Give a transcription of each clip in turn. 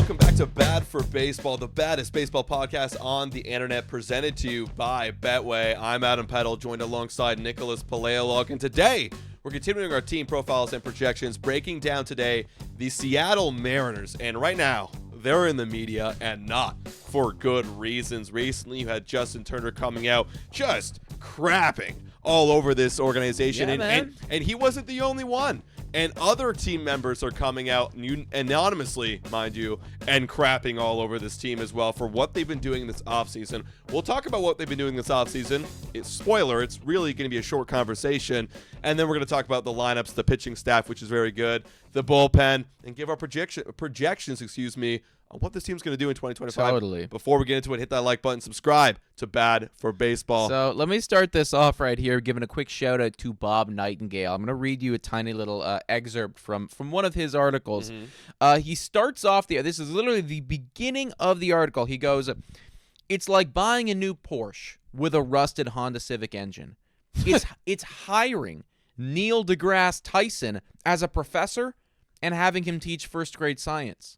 welcome back to Bad for Baseball, the baddest baseball podcast on the internet, presented to you by Betway. I'm Adam Peddle, joined alongside Nicholas Paleolog, and today we're continuing our team profiles and projections, breaking down today the Seattle Mariners. And right now, they're in the media, and not for good reasons. Recently, you had Justin Turner coming out just crapping all over this organization, and he wasn't the only one. And other team members are coming out anonymously, mind you, and crapping all over this team as well for what they've been doing this offseason. We'll talk about what they've been doing this offseason. Spoiler, it's really going to be a short conversation. And then we're going to talk about the lineups, the pitching staff, which is very good, the bullpen, and give our projections, on what this team's going to do in 2025. Totally. Before we get into it, hit that like button, subscribe to Bad for Baseball. So let me start this off right here, giving a quick shout out to Bob Nightingale. I'm going to read you a tiny little excerpt from one of his articles. He starts off this is literally the beginning of the article. He goes, "It's like buying a new Porsche with a rusted Honda Civic engine. It's hiring Neil deGrasse Tyson as a professor and having him teach first grade science.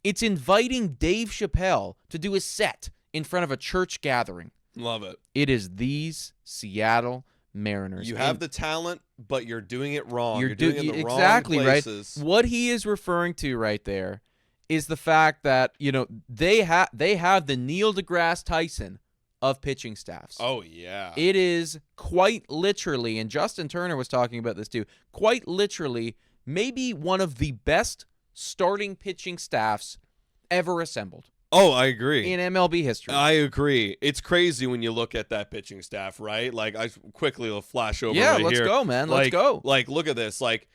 It's inviting Dave Chappelle to do a set in front of a church gathering." Love it. It is these Seattle Mariners. You have the talent, but you're doing it wrong. You're doing it in the exactly wrong places. Right. What he is referring to right there is the fact that, they have the Neil deGrasse Tyson of pitching staffs. Oh, yeah. It is quite literally, and Justin Turner was talking about this too, quite literally maybe one of the best starting pitching staffs ever assembled. Oh, I agree. In MLB history. I agree. It's crazy when you look at that pitching staff, right? Like, I quickly will flash over right let's here. go, man. Let's go. Like, look at this. Like,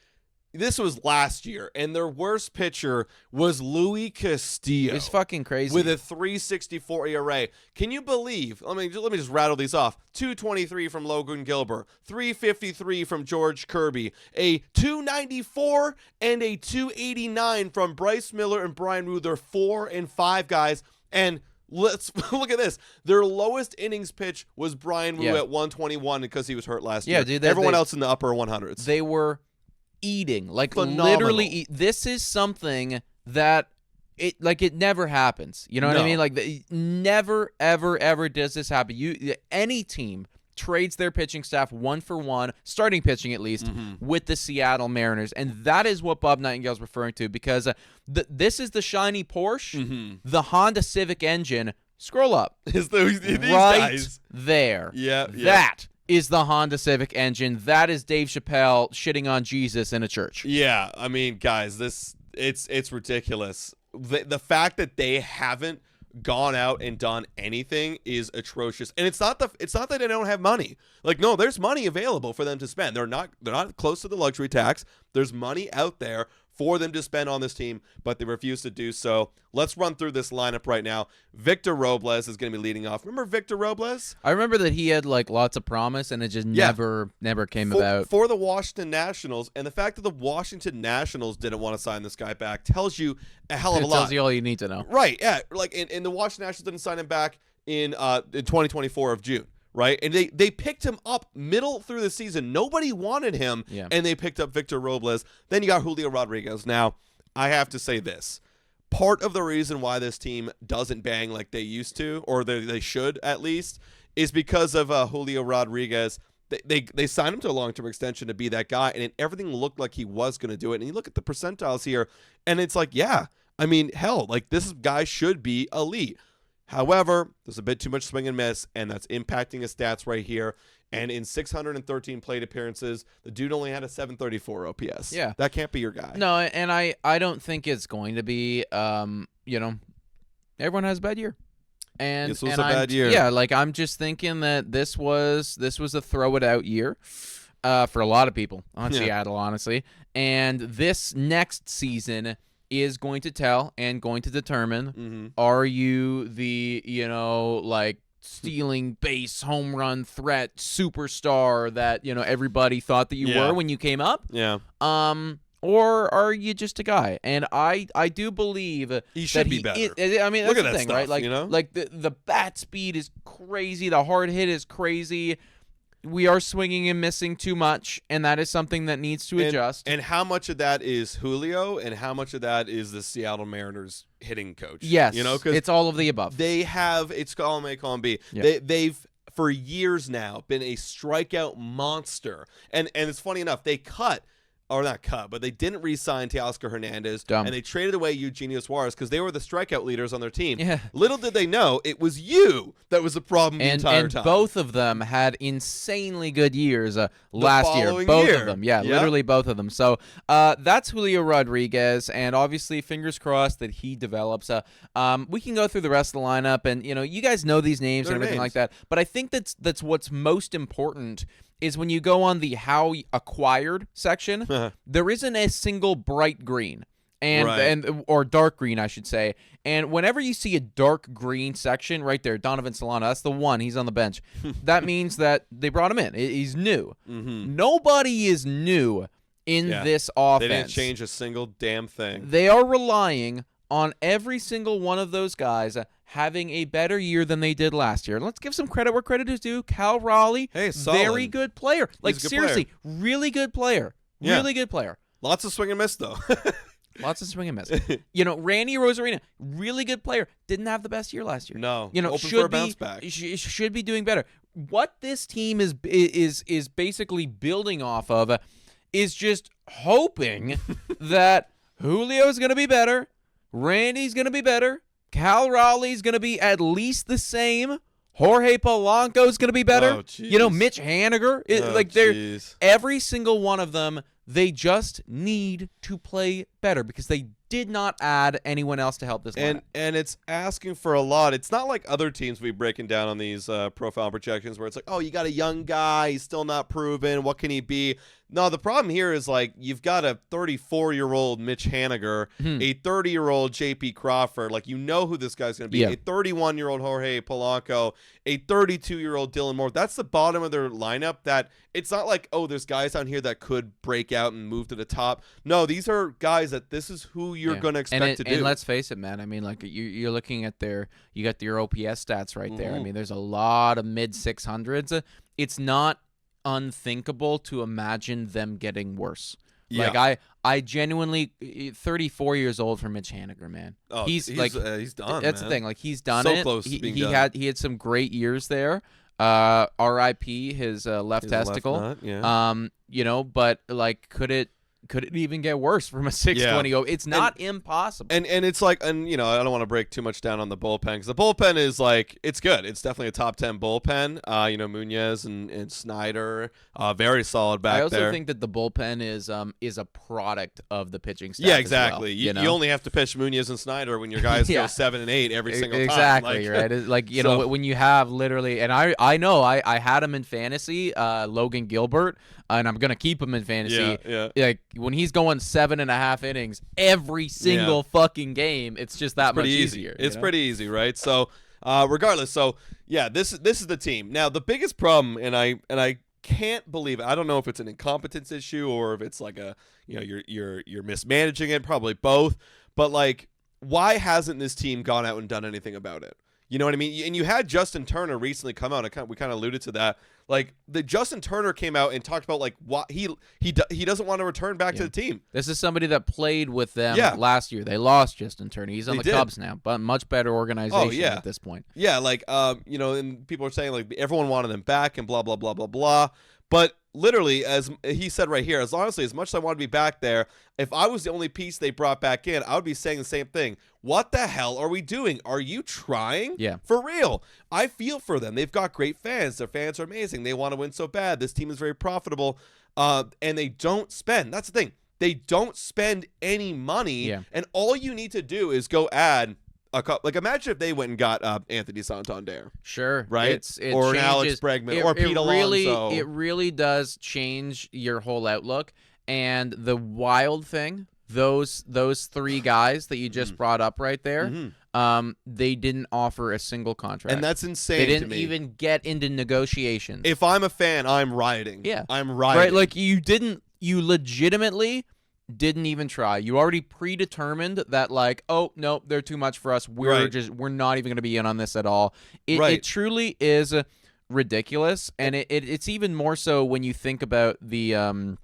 this was last year, and their worst pitcher was Louis Castillo. It's fucking crazy. With a 3.64 ERA. Can you believe? Let me just rattle these off. 223 from Logan Gilbert, 353 from George Kirby, a 294 and a 289 from Bryce Miller and Brian Wu. They're 4 and 5 guys, and let's look at this. Their lowest innings pitch was Brian Wu at 121 because he was hurt last year. Dude, everyone else in the upper 100s. They were eating, like phenomenal. Literally this is something that it never happens. You know what I mean? Like, never ever does this happen. Any team trades their pitching staff one for one, starting pitching at least, with the Seattle Mariners, and that is what Bob Nightingale's referring to, because this is the shiny Porsche, the Honda Civic engine. Scroll up. These right guys. There. Yeah. That is the Honda Civic engine. That is Dave Chappelle shitting on Jesus in a church. Yeah, I mean, guys, it's ridiculous. The fact that they haven't gone out and done anything is atrocious. And it's not that they don't have money. Like, no, there's money available for them to spend. They're not close to the luxury tax. There's money out there for them to spend on this team, but they refuse to do so. Let's run through this lineup right now. Victor Robles is going to be leading off. Remember Victor Robles? I remember that he had like lots of promise, and it just never came about. For the Washington Nationals, and the fact that the Washington Nationals didn't want to sign this guy back tells you a hell of a lot. It tells you all you need to know. Right, yeah. Like, and the Washington Nationals didn't sign him back in 2024 of June. Right, and they picked him up middle through the season. Nobody wanted him, and they picked up Victor Robles. Then you got Julio Rodriguez. Now, I have to say this. Part of the reason why this team doesn't bang like they used to, or they should at least, is because of Julio Rodriguez. They signed him to a long-term extension to be that guy, and everything looked like he was going to do it. And you look at the percentiles here, and it's like, yeah, I mean, hell, like, this guy should be elite. However, there's a bit too much swing and miss, and that's impacting his stats right here. And in 613 plate appearances, the dude only had a 734 OPS. Yeah. That can't be your guy. No, and I don't think it's going to be, everyone has a bad year. And this was a bad year. Yeah, like, I'm just thinking that this was a throw-it-out year for a lot of people on Seattle, honestly. And this next season is going to tell and going to determine, are you the, stealing base, home run threat superstar that, everybody thought that you were when you came up? Yeah. Or are you just a guy? And I do believe he should be better. I mean, that's the thing, stuff, right? Like, like the bat speed is crazy, the hard hit is crazy. we are swinging and missing too much, and that is something that needs to adjust. And how much of that is Julio, and how much of that is the Seattle Mariners hitting coach? Yes, because it's all of the above. They have it's column A, column B. Yep. They've for years now been a strikeout monster, and it's funny enough but they didn't re-sign Teoscar Hernandez, Dumb. and they traded away Eugenio Suarez because they were the strikeout leaders on their team. Yeah. Little did they know it was you that was the problem the entire time. Both of them had insanely good years last year. following Both year. of them. Yeah, Yep. literally both of them. So that's Julio Rodriguez, and obviously fingers crossed that he develops. We can go through the rest of the lineup, and you guys know these names Their and everything names. like that. But I think that's what's most important is when you go on the how acquired section, there isn't a single bright green. Or dark green, I should say. And whenever you see a dark green section right there, Donovan Solano, that's the one. He's on the bench. That means that they brought him in. He's new. Mm-hmm. Nobody is new in this offense. They didn't change a single damn thing. They are relying on every single one of those guys having a better year than they did last year. Let's give some credit where credit is due. Cal Raleigh, solid. very good player. He's a good seriously, player. Really good player. Yeah. Really good player. Lots of swing and miss, though. Lots of swing and miss. Randy Rosarina, really good player. Didn't have the best year last year. No. Open should for a be bounce back. should be doing better. What this team is basically building off of is just hoping that Julio's going to be better, Randy's going to be better, Cal Raleigh's going to be at least the same. Jorge Polanco's going to be better. Oh, jeez. Mitch Haniger. They're every single one of them. They just need to play better because they did not add anyone else to help this lineup. And it's asking for a lot. It's not like other teams we breaking down on these profile projections where it's like, oh, you got a young guy, he's still not proven. What can he be? No, the problem here is like you've got a 34-year-old Mitch Haniger, a 30-year-old J.P. Crawford. Like, who this guy's going to be. Yeah. A 31-year-old Jorge Polanco, a 32-year-old Dylan Moore. That's the bottom of their lineup. That it's not like, oh, there's guys down here that could break out and move to the top. No, these are guys that this is who you're going to expect to do. And let's face it, man. I mean, like you're looking at you got your OPS stats right there. I mean, there's a lot of mid 600s. It's not unthinkable to imagine them getting worse. Yeah. Like I genuinely 34 years old for Mitch Haniger, man. Oh, he's done. That's man. the thing. Like he's done so it. Close to being he done. had some great years there. R.I.P. his left testicle. Left nut, yeah. But like could it even get worse from a 620? Yeah. It's not impossible. And it's like, and I don't want to break too much down on the bullpen because the bullpen is like, it's good. It's definitely a top 10 bullpen. Muñez and Snyder, very solid back there. I also think that the bullpen is a product of the pitching staff. Yeah, exactly. As well, you only have to pitch Muñez and Snyder when your guys go 7 and 8 every single time. Exactly, right? It's like when you have literally, and I know I had him in fantasy, Logan Gilbert, and I'm gonna keep him in fantasy. Yeah. Like when he's going 7.5 innings every single fucking game, it's just that much easier. It's pretty easy, right? So, regardless, this is the team. Now, the biggest problem, and I can't believe it. I don't know if it's an incompetence issue or if it's like you're mismanaging it. Probably both. But like, why hasn't this team gone out and done anything about it? You know what I mean? And you had Justin Turner recently come out. We kind of alluded to that. Like the Justin Turner came out and talked about like what he doesn't want to return back to the team. This is somebody that played with them last year. They lost Justin Turner. He's on the Cubs now, but much better organization at this point. Yeah, like and people are saying like everyone wanted him back and blah blah blah blah blah. But literally, as he said right here, as much as I want to be back there, if I was the only piece they brought back in, I would be saying the same thing. What the hell are we doing? Are you trying? Yeah. For real. I feel for them. They've got great fans. Their fans are amazing. They want to win so bad. This team is very profitable. And they don't spend. That's the thing. They don't spend any money. Yeah. And all you need to do is go add a couple. Like, imagine if they went and got Anthony Santander. Sure. Right? It or an changes, Alex Bregman. Or Pete Alonso. It really does change your whole outlook. And the wild thing, those three guys that you just brought up right there, they didn't offer a single contract. And that's insane They didn't to me. even get into negotiations. If I'm a fan, I'm rioting. Yeah. I'm rioting. Right, like you legitimately didn't even try. You already predetermined that like, oh no, they're too much for us. We're not even going to be in on this at all. It truly is ridiculous, and it's even more so when you think about the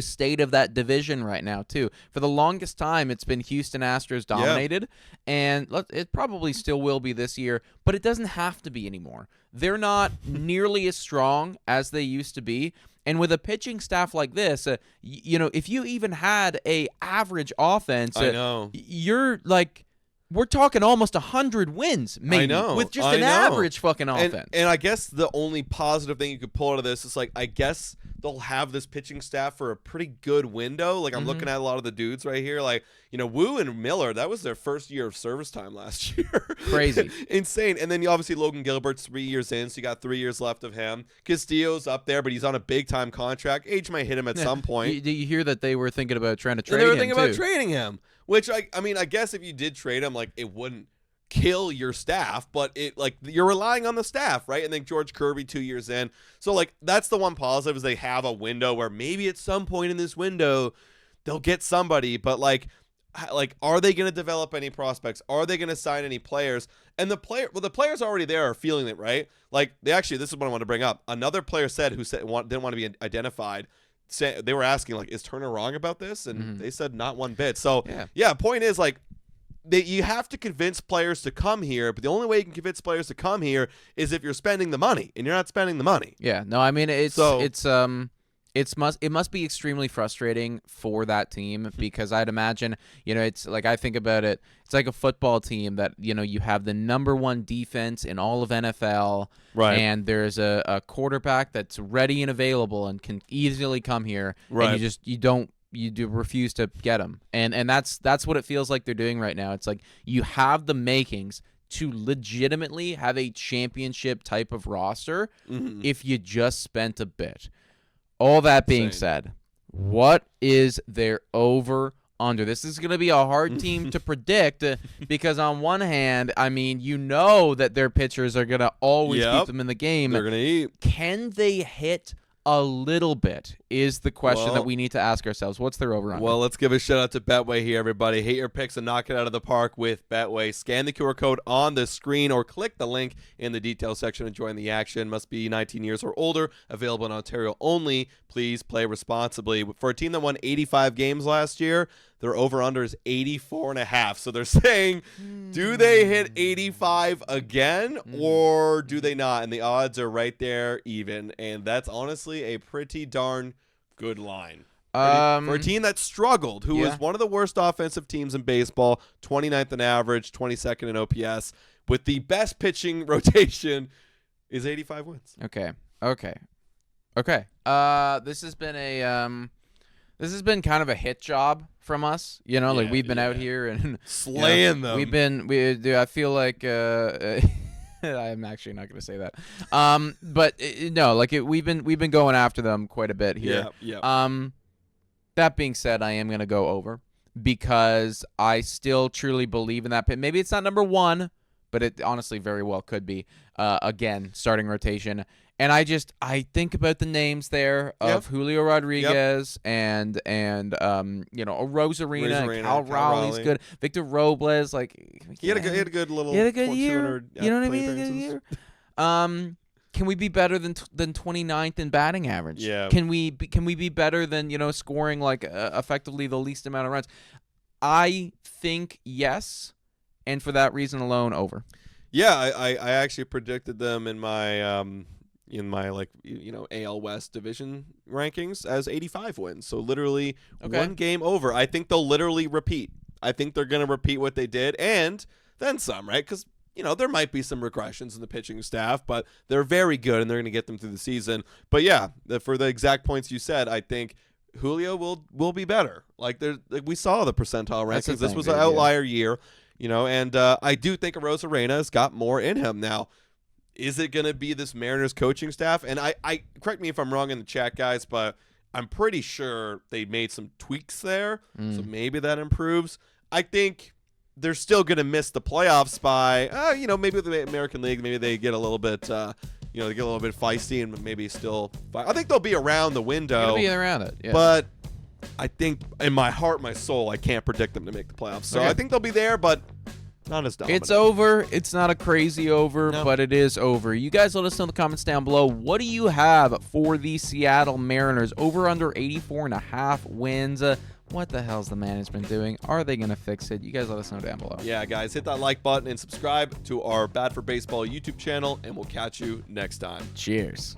state of that division right now too. For the longest time, it's been Houston Astros dominated, and it probably still will be this year, but it doesn't have to be anymore. They're not nearly as strong as they used to be. And with a pitching staff like this, if you even had a average offense, I know. You're like, we're talking almost 100 wins, maybe, I know. with just an average fucking offense. And I guess the only positive thing you could pull out of this is, like, I guess they'll have this pitching staff for a pretty good window. Like, I'm looking at a lot of the dudes right here. Like, Wu and Miller, that was their first year of service time last year. Crazy. Insane. And then obviously Logan Gilbert's 3 years in, so you got 3 years left of him. Castillo's up there, but he's on a big-time contract. Age might hit him at some point. You hear that they were thinking about trying to trade him, they were thinking about trading him. Which, I guess if you did trade him, like, it wouldn't kill your staff, but you're relying on the staff, right? And then George Kirby 2 years in. So, like, that's the one positive is they have a window where maybe at some point in this window they'll get somebody, but, like, are they going to develop any prospects? Are they going to sign any players? And the players already there are feeling it, right? Like, this is what I want to bring up. Another player didn't want to be identified. They were asking, like, is Turner wrong about this? And they said not one bit. So, point is, like, you have to convince players to come here, but the only way you can convince players to come here is if you're spending the money, and you're not spending the money. Yeah, no, I mean, it must be extremely frustrating for that team because I'd imagine, it's like I think about it, it's like a football team that, you have the number one defense in all of NFL, right? And there's a quarterback that's ready and available and can easily come here, right? And you refuse to get them, and that's what it feels like they're doing right now. It's like you have the makings to legitimately have a championship type of roster if you just spent a bit. All that being said, what is their over-under? This is going to be a hard team to predict because on one hand, I mean, that their pitchers are going to always keep them in the game. They're going to eat. Can they hit a little bit is the question that we need to ask ourselves. What's their over-under? Well, let's give a shout-out to Betway here, everybody. Hit your picks and knock it out of the park with Betway. Scan the QR code on the screen or click the link in the details section and join the action. Must be 19 years or older. Available in Ontario only. Please play responsibly. For a team that won 85 games last year, their over-under is 84.5. So they're saying, do they hit 85 again or do they not? And the odds are right there even. And that's honestly a pretty darn good line. For a team that struggled, who was one of the worst offensive teams in baseball, 29th in average, 22nd in OPS, with the best pitching rotation, is 85 wins. Okay. This has been kind of a hit job from us, like we've been out here and slaying them. I feel like I'm actually not going to say that. But no, like we've been going after them quite a bit here. Yeah. That being said, I am going to go over because I still truly believe in that pick. Maybe it's not number one, but it honestly very well could be. Again, starting rotation. And I think about the names there of Julio Rodriguez and Rosarina, and Cal Raleigh's good. Victor Robles, like he had a good little. He had a good year. You know what I mean? A good year. Can we be better than 29th in batting average? Yeah. Can we be better than scoring like effectively the least amount of runs? I think yes, and for that reason alone, over. Yeah, I actually predicted them in my AL West division rankings as 85 wins. So literally one game over. I think they'll literally repeat. I think they're going to repeat what they did and then some, right? Because, there might be some regressions in the pitching staff, but they're very good and they're going to get them through the season. But yeah, for the exact points you said, I think Julio will be better. Like we saw the percentile rankings. This was an outlier year, and I do think Rosarena has got more in him now. Is it going to be this Mariners coaching staff? And I correct me if I'm wrong in the chat, guys, but I'm pretty sure they made some tweaks there, so maybe that improves. I think they're still going to miss the playoffs by, maybe with the American League, maybe they get a little bit, they get a little bit feisty and maybe still. I think they'll be around the window. They'll be around it, yeah. But I think in my heart, my soul, I can't predict them to make the playoffs. So I think they'll be there, but Not as dominant. It's over. It's not a crazy over, No. but it is over. You guys let us know in the comments down below. What do you have for the Seattle Mariners? Over under 84.5 wins. What the hell's the management doing? Are they going to fix it? You guys let us know down below. Yeah, guys, hit that like button and subscribe to our Bad for Baseball YouTube channel, and we'll catch you next time. Cheers.